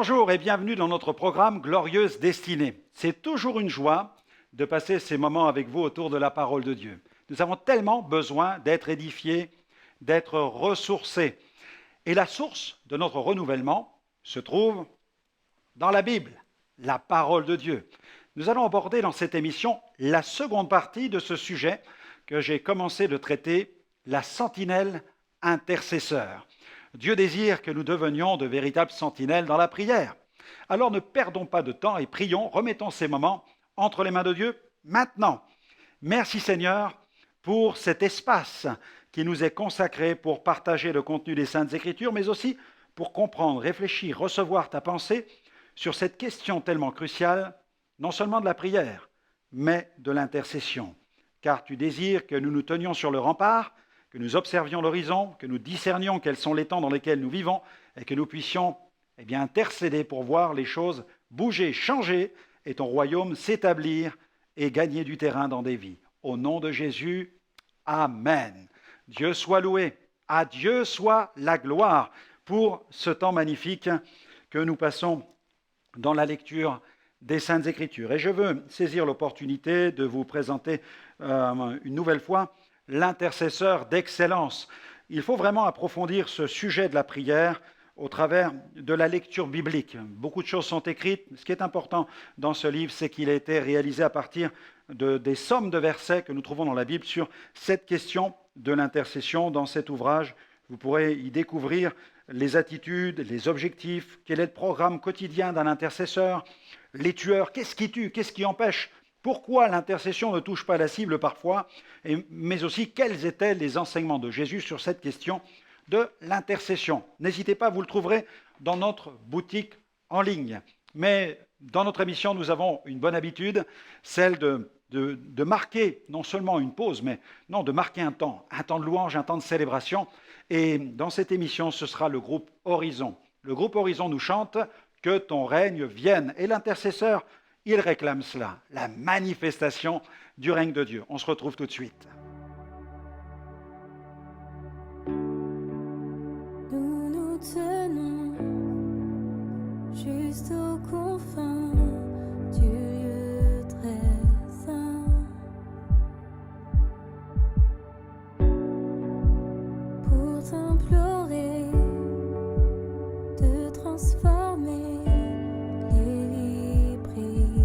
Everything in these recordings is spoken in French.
Bonjour et bienvenue dans notre programme Glorieuse Destinée. C'est toujours une joie de passer ces moments avec vous autour de la parole de Dieu. Nous avons tellement besoin d'être édifiés, d'être ressourcés. Et la source de notre renouvellement se trouve dans la Bible, la parole de Dieu. Nous allons aborder dans cette émission la seconde partie de ce sujet que j'ai commencé de traiter, la sentinelle intercesseur. Dieu désire que nous devenions de véritables sentinelles dans la prière. Alors ne perdons pas de temps et prions, remettons ces moments entre les mains de Dieu maintenant. Merci Seigneur pour cet espace qui nous est consacré pour partager le contenu des Saintes Écritures, mais aussi pour comprendre, réfléchir, recevoir ta pensée sur cette question tellement cruciale, non seulement de la prière, mais de l'intercession. Car tu désires que nous nous tenions sur le rempart, que nous observions l'horizon, que nous discernions quels sont les temps dans lesquels nous vivons et que nous puissions intercéder pour voir les choses bouger, changer et ton royaume s'établir et gagner du terrain dans des vies. Au nom de Jésus, Amen. Dieu soit loué, à Dieu soit la gloire pour ce temps magnifique que nous passons dans la lecture des Saintes Écritures. Et je veux saisir l'opportunité de vous présenter une nouvelle fois l'intercesseur d'excellence. Il faut vraiment approfondir ce sujet de la prière au travers de la lecture biblique. Beaucoup de choses sont écrites. Ce qui est important dans ce livre, c'est qu'il a été réalisé à partir des sommes de versets que nous trouvons dans la Bible sur cette question de l'intercession. Dans cet ouvrage, vous pourrez y découvrir les attitudes, les objectifs, quel est le programme quotidien d'un intercesseur, les tueurs, qu'est-ce qui tue, qu'est-ce qui empêche, pourquoi l'intercession ne touche pas la cible parfois, mais aussi quels étaient les enseignements de Jésus sur cette question de l'intercession. N'hésitez pas, vous le trouverez dans notre boutique en ligne. Mais dans notre émission, nous avons une bonne habitude, celle de marquer non seulement une pause, mais non, de marquer un temps de louange, un temps de célébration. Et dans cette émission, ce sera le groupe Horizon. Le groupe Horizon nous chante « Que ton règne vienne ». Et l'intercesseur, il réclame cela, la manifestation du règne de Dieu. On se retrouve tout de suite. Nous nous tenons juste aux confins du lieu très saint pour t'implorer de transformer les vies brisées.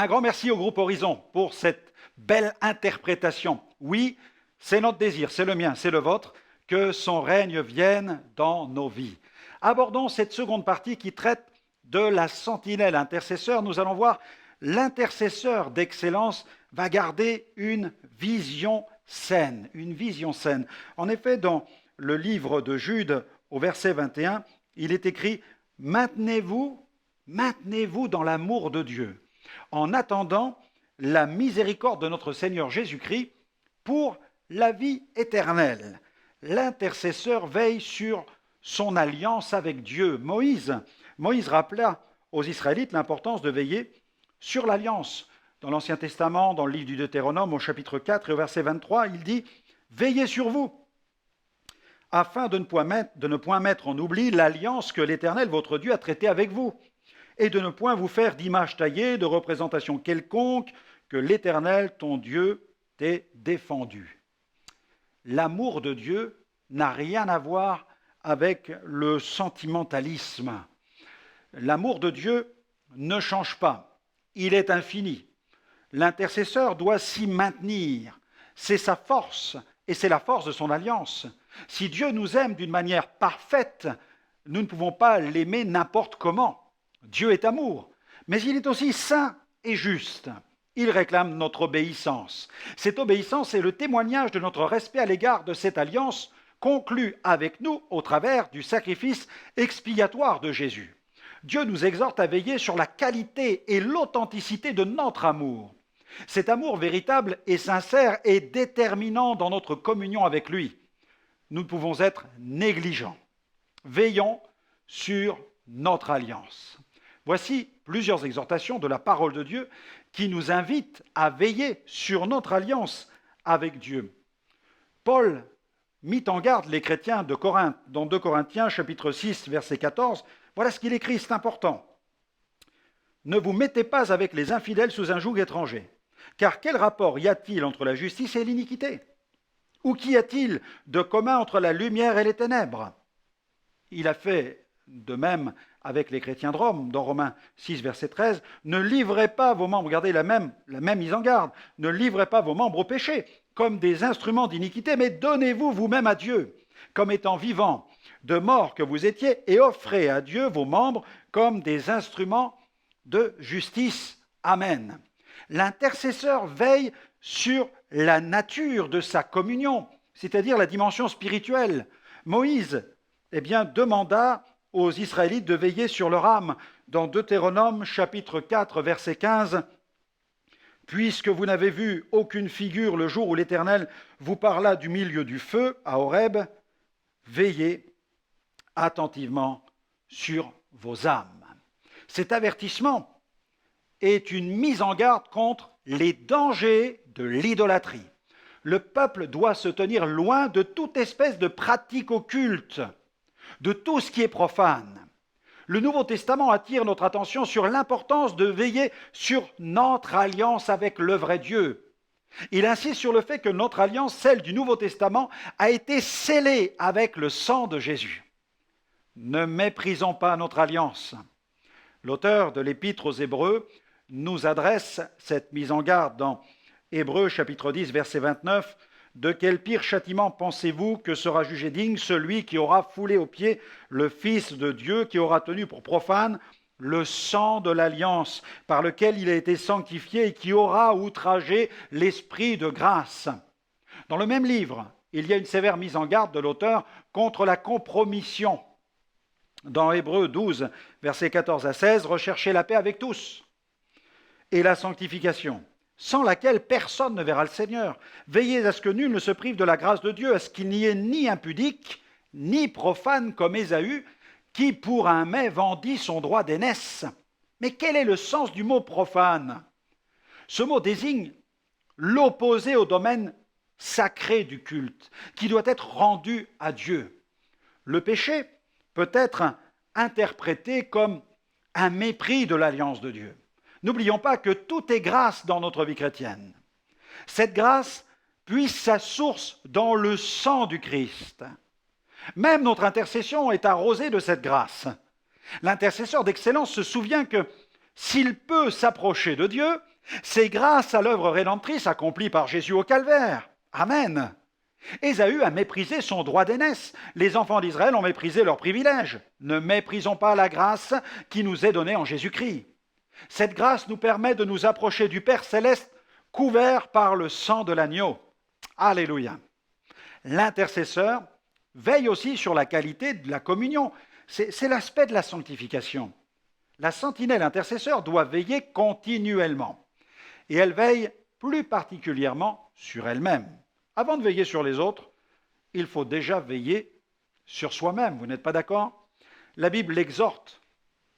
Un grand merci au groupe Horizon pour cette belle interprétation. Oui, c'est notre désir, c'est le mien, c'est le vôtre, que son règne vienne dans nos vies. Abordons cette seconde partie qui traite de la sentinelle intercesseur. Nous allons voir l'intercesseur d'excellence va garder une vision saine, une vision saine. En effet, dans le livre de Jude, au verset 21, il est écrit « Maintenez-vous dans l'amour de Dieu, en attendant la miséricorde de notre Seigneur Jésus-Christ pour la vie éternelle. » L'intercesseur veille sur son alliance avec Dieu. Moïse rappela aux Israélites l'importance de veiller sur l'alliance. Dans l'Ancien Testament, dans le livre du Deutéronome, au chapitre 4 et au verset 23, il dit « Veillez sur vous, afin de ne point mettre en oubli l'alliance que l'Éternel, votre Dieu, a traitée avec vous, et de ne point vous faire d'image taillée, de représentation quelconque, que l'Éternel, ton Dieu, t'ait défendu. » L'amour de Dieu n'a rien à voir avec le sentimentalisme. L'amour de Dieu ne change pas, il est infini. L'intercesseur doit s'y maintenir, c'est sa force et c'est la force de son alliance. Si Dieu nous aime d'une manière parfaite, nous ne pouvons pas l'aimer n'importe comment. Dieu est amour, mais il est aussi saint et juste. Il réclame notre obéissance. Cette obéissance est le témoignage de notre respect à l'égard de cette alliance conclue avec nous au travers du sacrifice expiatoire de Jésus. Dieu nous exhorte à veiller sur la qualité et l'authenticité de notre amour. Cet amour véritable et sincère est déterminant dans notre communion avec lui. Nous ne pouvons être négligents. Veillons sur notre alliance. Voici plusieurs exhortations de la parole de Dieu qui nous invitent à veiller sur notre alliance avec Dieu. Paul mit en garde les chrétiens de Corinthe, dans 2 Corinthiens chapitre 6, verset 14. Voilà ce qu'il écrit, c'est important. « Ne vous mettez pas avec les infidèles sous un joug étranger, car quel rapport y a-t-il entre la justice et l'iniquité? Ou qu'y a-t-il de commun entre la lumière et les ténèbres ?» Il a fait de même avec les chrétiens de Rome, dans Romains 6, verset 13, « Ne livrez pas vos membres, regardez la même mise en garde, ne livrez pas vos membres au péché, comme des instruments d'iniquité, mais donnez-vous vous-même à Dieu, comme étant vivants, de mort que vous étiez, et offrez à Dieu vos membres comme des instruments de justice. » Amen. L'intercesseur veille sur la nature de sa communion, c'est-à-dire la dimension spirituelle. Moïse demanda aux Israélites de veiller sur leur âme. Dans Deutéronome chapitre 4, verset 15, « Puisque vous n'avez vu aucune figure le jour où l'Éternel vous parla du milieu du feu à Horeb, veillez attentivement sur vos âmes. » Cet avertissement est une mise en garde contre les dangers de l'idolâtrie. Le peuple doit se tenir loin de toute espèce de pratique occulte, de tout ce qui est profane. Le Nouveau Testament attire notre attention sur l'importance de veiller sur notre alliance avec le vrai Dieu. Il insiste sur le fait que notre alliance, celle du Nouveau Testament, a été scellée avec le sang de Jésus. Ne méprisons pas notre alliance. L'auteur de l'Épître aux Hébreux nous adresse cette mise en garde dans Hébreux chapitre 10, verset 29. « De quel pire châtiment pensez-vous que sera jugé digne celui qui aura foulé aux pieds le Fils de Dieu, qui aura tenu pour profane le sang de l'alliance par lequel il a été sanctifié et qui aura outragé l'esprit de grâce. Dans le même livre, il y a une sévère mise en garde de l'auteur contre la compromission. Dans Hébreux 12, versets 14 à 16, « Recherchez la paix avec tous et la sanctification, sans laquelle personne ne verra le Seigneur. Veillez à ce que nul ne se prive de la grâce de Dieu, à ce qu'il n'y ait ni impudique, ni profane comme Ésaü, qui pour un mets vendit son droit d'aînesse. » Mais quel est le sens du mot profane? Ce mot désigne l'opposé au domaine sacré du culte, qui doit être rendu à Dieu. Le péché peut être interprété comme un mépris de l'alliance de Dieu. N'oublions pas que tout est grâce dans notre vie chrétienne. Cette grâce puise sa source dans le sang du Christ. Même notre intercession est arrosée de cette grâce. L'intercesseur d'excellence se souvient que s'il peut s'approcher de Dieu, c'est grâce à l'œuvre rédemptrice accomplie par Jésus au calvaire. Amen. Ésaü a méprisé son droit d'aînesse. Les enfants d'Israël ont méprisé leurs privilèges. Ne méprisons pas la grâce qui nous est donnée en Jésus-Christ. Cette grâce nous permet de nous approcher du Père céleste couvert par le sang de l'agneau. Alléluia. L'intercesseur veille aussi sur la qualité de la communion. C'est l'aspect de la sanctification. La sentinelle intercesseur doit veiller continuellement. Et elle veille plus particulièrement sur elle-même. Avant de veiller sur les autres, il faut déjà veiller sur soi-même. Vous n'êtes pas d'accord? La Bible l'exhorte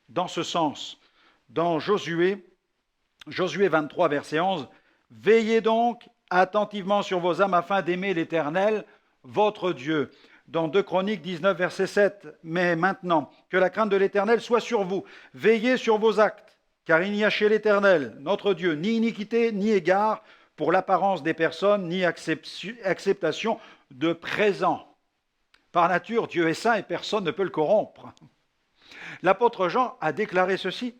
dans ce sens. Dans Josué 23, verset 11, « Veillez donc attentivement sur vos âmes afin d'aimer l'Éternel, votre Dieu. » Dans 2 Chroniques 19, verset 7, « Mais maintenant, que la crainte de l'Éternel soit sur vous. Veillez sur vos actes, car il n'y a chez l'Éternel, notre Dieu, ni iniquité, ni égard pour l'apparence des personnes, ni acceptation de présent. » Par nature, Dieu est saint et personne ne peut le corrompre. L'apôtre Jacques a déclaré ceci,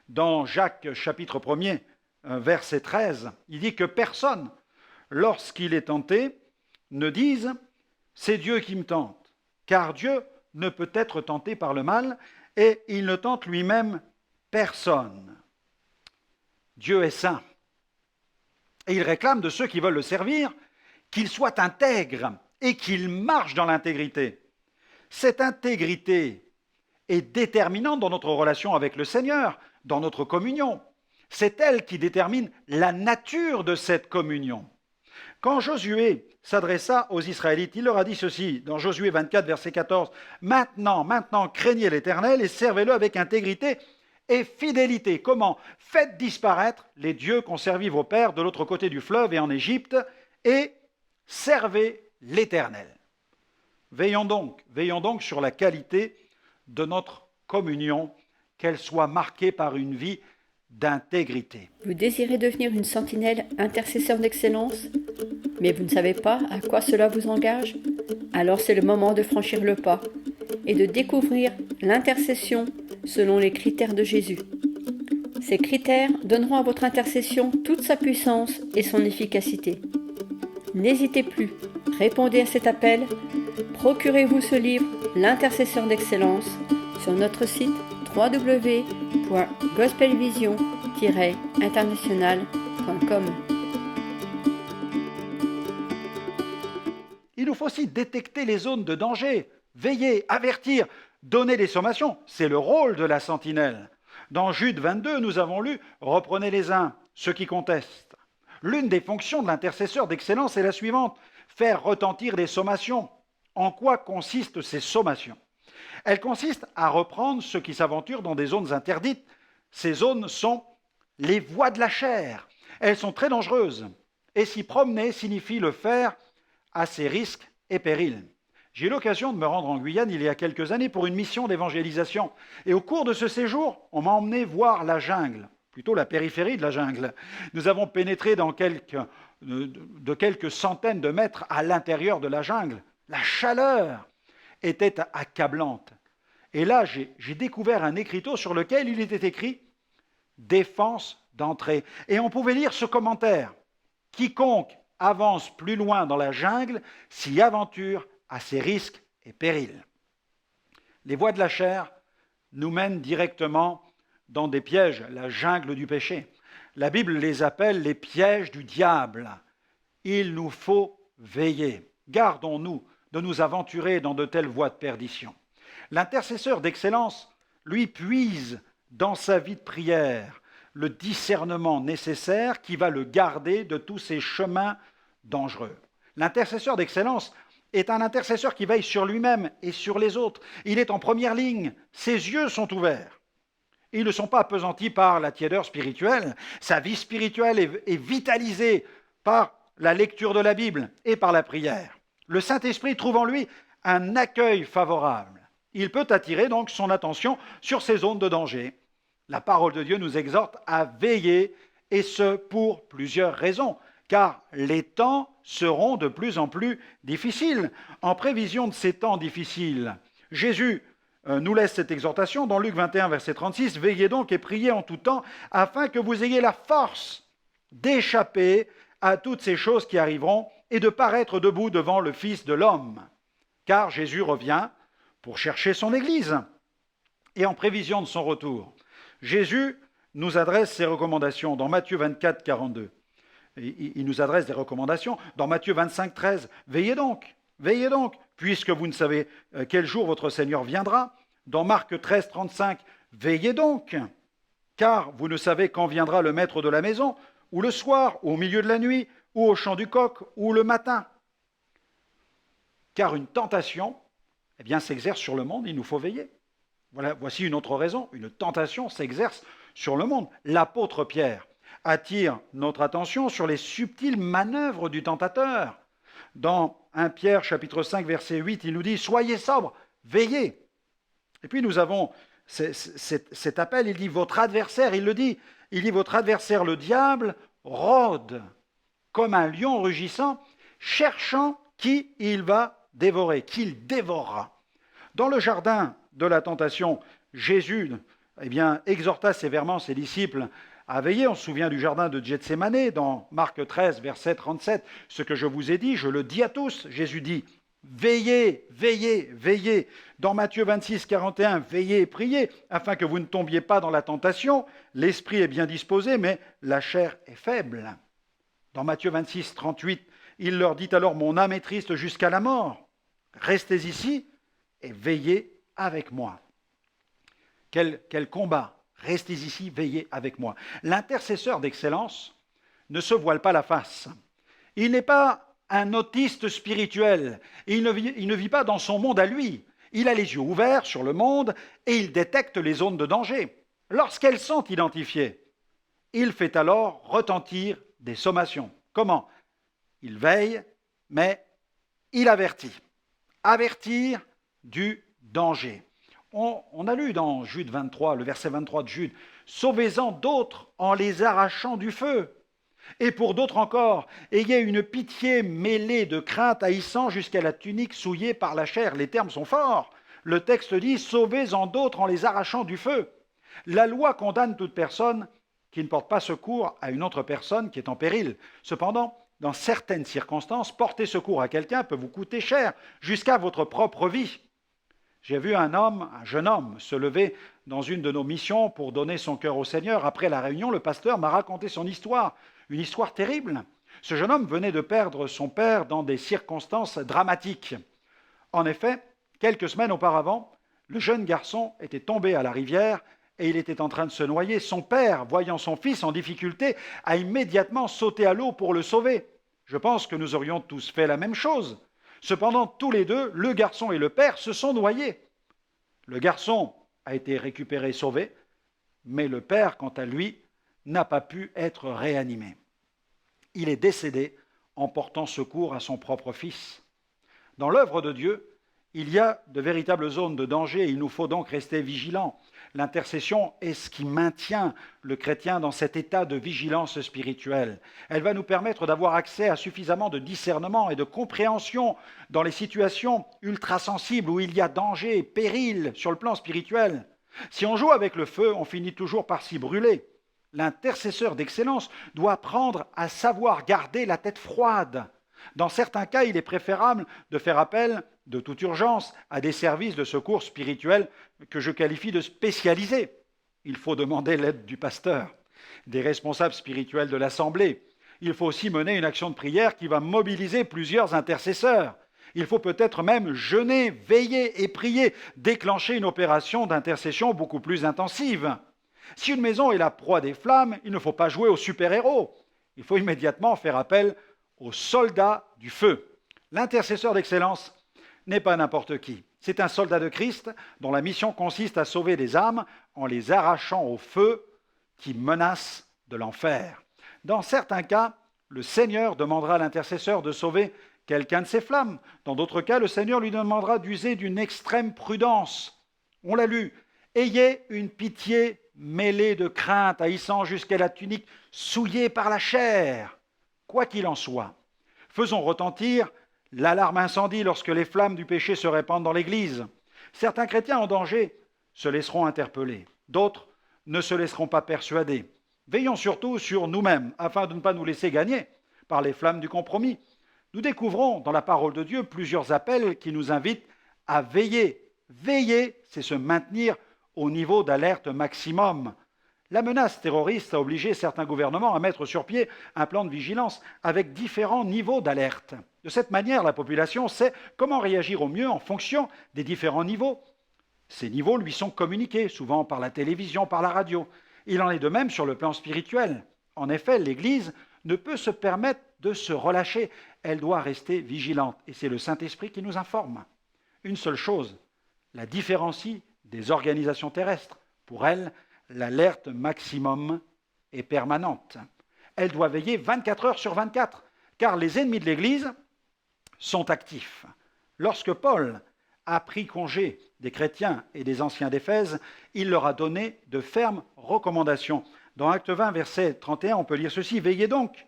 dans Jacques chapitre 1er, verset 13, il dit que personne, lorsqu'il est tenté, ne dise « c'est Dieu qui me tente », car Dieu ne peut être tenté par le mal et il ne tente lui-même personne. Dieu est saint et il réclame de ceux qui veulent le servir qu'ils soient intègres et qu'ils marchent dans l'intégrité. Cette intégrité est déterminante dans notre relation avec le Seigneur, dans notre communion. C'est elle qui détermine la nature de cette communion. Quand Josué s'adressa aux Israélites, il leur a dit ceci, dans Josué 24, verset 14, « Maintenant, craignez l'Éternel et servez-le avec intégrité et fidélité. » Comment? Faites disparaître les dieux qu'ont servis vos pères de l'autre côté du fleuve et en Égypte et servez l'Éternel. Veillons donc sur la qualité de notre communion, qu'elle soit marquée par une vie d'intégrité. Vous désirez devenir une sentinelle intercesseur d'excellence, mais vous ne savez pas à quoi cela vous engage? Alors c'est le moment de franchir le pas et de découvrir l'intercession selon les critères de Jésus. Ces critères donneront à votre intercession toute sa puissance et son efficacité. N'hésitez plus, répondez à cet appel, procurez-vous ce livre, L'intercesseur d'excellence, sur notre site www.gospelvision-international.com. Il nous faut aussi détecter les zones de danger, veiller, avertir, donner des sommations. C'est le rôle de la sentinelle. Dans Jude 22, nous avons lu « Reprenez les uns, ceux qui contestent ». L'une des fonctions de l'intercesseur d'excellence est la suivante, faire retentir des sommations. En quoi consistent ces sommations? Elles consistent à reprendre ceux qui s'aventurent dans des zones interdites. Ces zones sont les voies de la chair. Elles sont très dangereuses. Et s'y promener signifie le faire à ses risques et périls. J'ai eu l'occasion de me rendre en Guyane il y a quelques années pour une mission d'évangélisation. Et au cours de ce séjour, on m'a emmené voir la jungle, plutôt la périphérie de la jungle. Nous avons pénétré dans quelques centaines de mètres à l'intérieur de la jungle. La chaleur était accablante. Et là, j'ai découvert un écriteau sur lequel il était écrit « Défense d'entrée ». Et on pouvait lire ce commentaire « Quiconque avance plus loin dans la jungle s'y aventure à ses risques et périls ». Les voies de la chair nous mènent directement dans des pièges, la jungle du péché. La Bible les appelle les pièges du diable. Il nous faut veiller. Gardons-nous de nous aventurer dans de telles voies de perdition. L'intercesseur d'excellence, lui, puise dans sa vie de prière le discernement nécessaire qui va le garder de tous ces chemins dangereux. L'intercesseur d'excellence est un intercesseur qui veille sur lui-même et sur les autres. Il est en première ligne, ses yeux sont ouverts. Ils ne sont pas appesantis par la tiédeur spirituelle. Sa vie spirituelle est vitalisée par la lecture de la Bible et par la prière. Le Saint-Esprit trouve en lui un accueil favorable. Il peut attirer donc son attention sur ces zones de danger. La parole de Dieu nous exhorte à veiller, et ce pour plusieurs raisons, car les temps seront de plus en plus difficiles. En prévision de ces temps difficiles, Jésus nous laisse cette exhortation dans Luc 21, verset 36, « Veillez donc et priez en tout temps, afin que vous ayez la force d'échapper à toutes ces choses qui arriveront et de paraître debout devant le Fils de l'homme. » Car Jésus revient pour chercher son Église. Et en prévision de son retour, Jésus nous adresse ses recommandations dans Matthieu 24, 42. Il nous adresse des recommandations dans Matthieu 25, 13. « Veillez donc, puisque vous ne savez quel jour votre Seigneur viendra. » Dans Marc 13, 35. « Veillez donc, car vous ne savez quand viendra le maître de la maison, ou le soir, ou au milieu de la nuit, ou au chant du coq, ou le matin. » Car une tentation s'exerce sur le monde, il nous faut veiller. Voici une autre raison, une tentation s'exerce sur le monde. L'apôtre Pierre attire notre attention sur les subtiles manœuvres du tentateur. Dans 1 Pierre chapitre 5 verset 8, il nous dit « Soyez sobres, veillez ». Et puis nous avons cet appel, il dit « Votre adversaire », il dit « Votre adversaire le diable rôde comme un lion rugissant, cherchant qui il va dévorer, qu'il dévorera ». Dans le jardin de la tentation, Jésus exhorta sévèrement ses disciples à veiller. On se souvient du jardin de Gethsémanée dans Marc 13, verset 37. « Ce que je vous ai dit, je le dis à tous. » Jésus dit « Veillez, veillez, veillez. » Dans Matthieu 26, 41, « Veillez et priez, afin que vous ne tombiez pas dans la tentation. L'esprit est bien disposé, mais la chair est faible. » Dans Matthieu 26, 38, il leur dit alors « Mon âme est triste jusqu'à la mort. Restez ici et veillez avec moi. » Quel combat! Restez ici, veillez avec moi. L'intercesseur d'excellence ne se voile pas la face. Il n'est pas un autiste spirituel. Il ne vit pas dans son monde à lui. Il a les yeux ouverts sur le monde et il détecte les zones de danger. Lorsqu'elles sont identifiées, il fait alors retentir des sommations. Comment? Il veille, mais il avertit. Avertir du danger. On a lu dans Jude 23, le verset 23 de Jude, « Sauvez-en d'autres en les arrachant du feu. » Et pour d'autres encore, « Ayez une pitié mêlée de crainte haïssant jusqu'à la tunique souillée par la chair. » Les termes sont forts. Le texte dit « Sauvez-en d'autres en les arrachant du feu. » La loi condamne toute personne qui ne porte pas secours à une autre personne qui est en péril. Cependant, dans certaines circonstances, porter secours à quelqu'un peut vous coûter cher, jusqu'à votre propre vie. J'ai vu un jeune homme, se lever dans une de nos missions pour donner son cœur au Seigneur. Après la réunion, le pasteur m'a raconté son histoire, une histoire terrible. Ce jeune homme venait de perdre son père dans des circonstances dramatiques. En effet, quelques semaines auparavant, le jeune garçon était tombé à la rivière et il était en train de se noyer. Son père, voyant son fils en difficulté, a immédiatement sauté à l'eau pour le sauver. Je pense que nous aurions tous fait la même chose. Cependant, tous les deux, le garçon et le père, se sont noyés. Le garçon a été récupéré, sauvé, mais le père, quant à lui, n'a pas pu être réanimé. Il est décédé en portant secours à son propre fils. Dans l'œuvre de Dieu, il y a de véritables zones de danger et il nous faut donc rester vigilants. L'intercession est ce qui maintient le chrétien dans cet état de vigilance spirituelle. Elle va nous permettre d'avoir accès à suffisamment de discernement et de compréhension dans les situations ultra-sensibles où il y a danger et péril sur le plan spirituel. Si on joue avec le feu, on finit toujours par s'y brûler. L'intercesseur d'excellence doit apprendre à savoir garder la tête froide. Dans certains cas, il est préférable de faire appel de toute urgence à des services de secours spirituels que je qualifie de spécialisés. Il faut demander l'aide du pasteur, des responsables spirituels de l'Assemblée. Il faut aussi mener une action de prière qui va mobiliser plusieurs intercesseurs. Il faut peut-être même jeûner, veiller et prier, déclencher une opération d'intercession beaucoup plus intensive. Si une maison est la proie des flammes, il ne faut pas jouer aux super-héros. Il faut immédiatement faire appel aux soldats du feu. L'intercesseur d'excellence n'est pas n'importe qui. C'est un soldat de Christ dont la mission consiste à sauver des âmes en les arrachant au feu qui menace de l'enfer. Dans certains cas, le Seigneur demandera à l'intercesseur de sauver quelqu'un de ses flammes. Dans d'autres cas, le Seigneur lui demandera d'user d'une extrême prudence. On l'a lu. Ayez une pitié mêlée de crainte, haïssant jusqu'à la tunique souillée par la chair. Quoi qu'il en soit, faisons retentir l'alarme incendie lorsque les flammes du péché se répandent dans l'Église. Certains chrétiens en danger se laisseront interpeller. D'autres ne se laisseront pas persuader. Veillons surtout sur nous-mêmes, afin de ne pas nous laisser gagner par les flammes du compromis. Nous découvrons dans la parole de Dieu plusieurs appels qui nous invitent à veiller. Veiller, c'est se maintenir au niveau d'alerte maximum. La menace terroriste a obligé certains gouvernements à mettre sur pied un plan de vigilance avec différents niveaux d'alerte. De cette manière, la population sait comment réagir au mieux en fonction des différents niveaux. Ces niveaux lui sont communiqués, souvent par la télévision, par la radio. Il en est de même sur le plan spirituel. En effet, l'Église ne peut se permettre de se relâcher. Elle doit rester vigilante. Et c'est le Saint-Esprit qui nous informe. Une seule chose la différencie des organisations terrestres. Pour elle, l'alerte maximum est permanente. Elle doit veiller 24 heures sur 24, car les ennemis de l'Église sont actifs. Lorsque Paul a pris congé des chrétiens et des anciens d'Éphèse, il leur a donné de fermes recommandations. Dans Acte 20, verset 31, on peut lire ceci. « Veillez donc,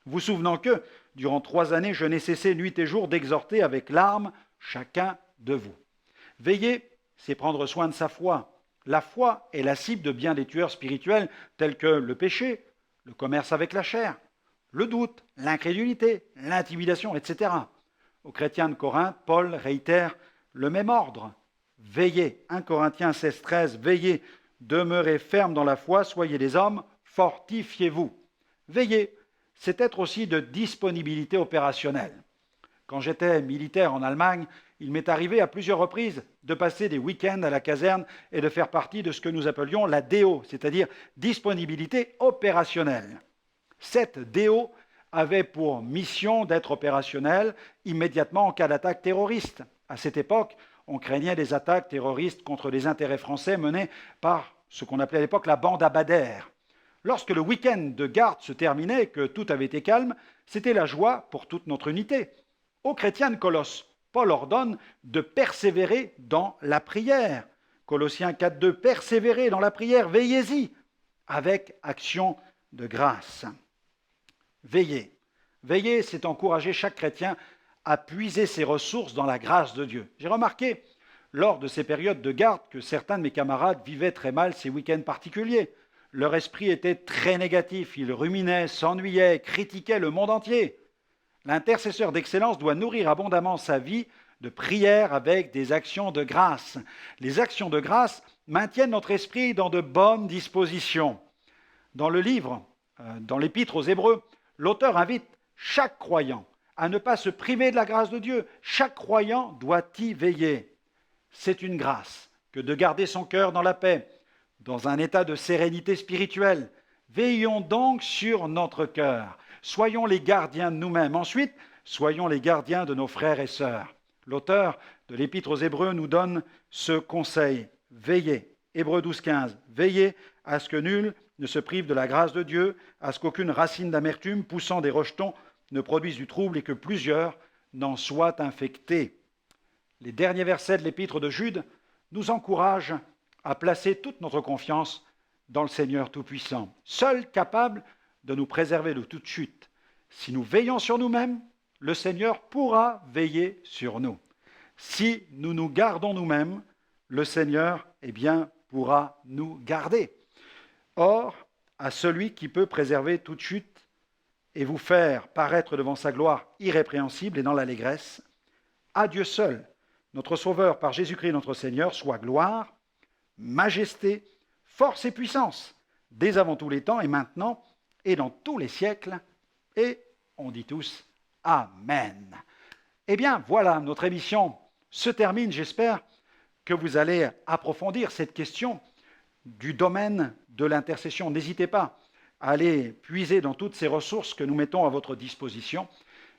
vous souvenant que, durant 3 années, je n'ai cessé nuit et jour d'exhorter avec larmes chacun de vous. » Veiller, c'est prendre soin de sa foi. La foi est la cible de bien des tueurs spirituels tels que le péché, le commerce avec la chair, le doute, l'incrédulité, l'intimidation, etc. Aux chrétiens de Corinthe, Paul réitère le même ordre. Veillez, 1 Corinthiens 16, 13, veillez, demeurez fermes dans la foi, soyez des hommes, fortifiez-vous. Veillez, c'est être aussi de disponibilité opérationnelle. Quand j'étais militaire en Allemagne, il m'est arrivé à plusieurs reprises de passer des week-ends à la caserne et de faire partie de ce que nous appelions la DO, c'est-à-dire disponibilité opérationnelle. Cette DO avait pour mission d'être opérationnelle immédiatement en cas d'attaque terroriste. À cette époque, on craignait des attaques terroristes contre les intérêts français menées par ce qu'on appelait à l'époque la bande Abadère. Lorsque le week-end de garde se terminait et que tout avait été calme, c'était la joie pour toute notre unité. Aux chrétiens de Colosse, Paul ordonne de persévérer dans la prière. Colossiens 4.2, persévérez dans la prière, veillez-y, avec action de grâce. Veillez. Veiller, c'est encourager chaque chrétien à puiser ses ressources dans la grâce de Dieu. J'ai remarqué, lors de ces périodes de garde, que certains de mes camarades vivaient très mal ces week-ends particuliers. Leur esprit était très négatif, ils ruminaient, s'ennuyaient, critiquaient le monde entier. L'intercesseur d'excellence doit nourrir abondamment sa vie de prière avec des actions de grâce. Les actions de grâce maintiennent notre esprit dans de bonnes dispositions. Dans le livre, dans l'Épître aux Hébreux, l'auteur invite chaque croyant à ne pas se priver de la grâce de Dieu. Chaque croyant doit y veiller. C'est une grâce que de garder son cœur dans la paix, dans un état de sérénité spirituelle. Veillons donc sur notre cœur. Soyons les gardiens de nous-mêmes. Ensuite, soyons les gardiens de nos frères et sœurs. L'auteur de l'Épître aux Hébreux nous donne ce conseil. Veillez. Hébreux 12, 15. Veillez à ce que nul ne se prive de la grâce de Dieu, à ce qu'aucune racine d'amertume poussant des rejetons ne produise du trouble et que plusieurs n'en soient infectés. Les derniers versets de l'Épître de Jude nous encouragent à placer toute notre confiance dans le Seigneur Tout-Puissant, seul capable de nous préserver de toute chute. Si nous veillons sur nous-mêmes, le Seigneur pourra veiller sur nous. Si nous nous gardons nous-mêmes, le Seigneur, pourra nous garder. Or, à celui qui peut préserver toute chute et vous faire paraître devant sa gloire irrépréhensible et dans l'allégresse, à Dieu seul notre Sauveur par Jésus-Christ notre Seigneur, soit gloire, majesté, force et puissance, dès avant tous les temps et maintenant et dans tous les siècles. Et on dit tous Amen. Eh bien, voilà, notre émission se termine. J'espère que vous allez approfondir cette question du domaine de l'intercession. N'hésitez pas à aller puiser dans toutes ces ressources que nous mettons à votre disposition.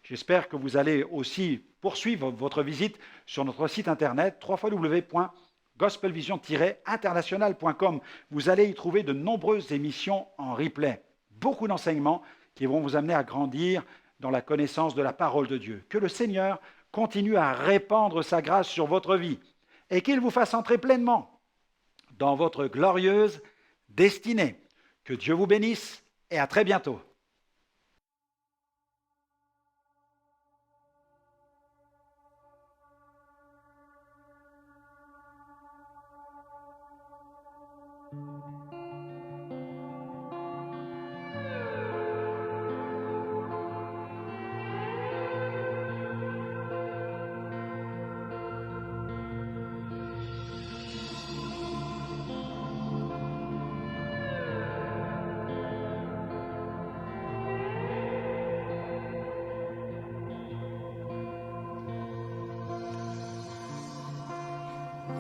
J'espère que vous allez aussi poursuivre votre visite sur notre site internet www.gospelvision-international.com. Vous allez y trouver de nombreuses émissions en replay, beaucoup d'enseignements qui vont vous amener à grandir dans la connaissance de la parole de Dieu. Que le Seigneur continue à répandre sa grâce sur votre vie et qu'il vous fasse entrer pleinement dans votre glorieuse destinée. Que Dieu vous bénisse et à très bientôt.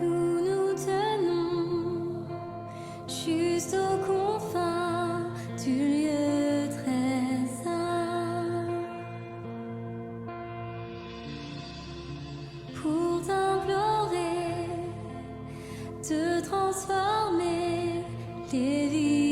Nous nous tenons juste aux confins du lieu très saint pour t'implorer de transformer les vies.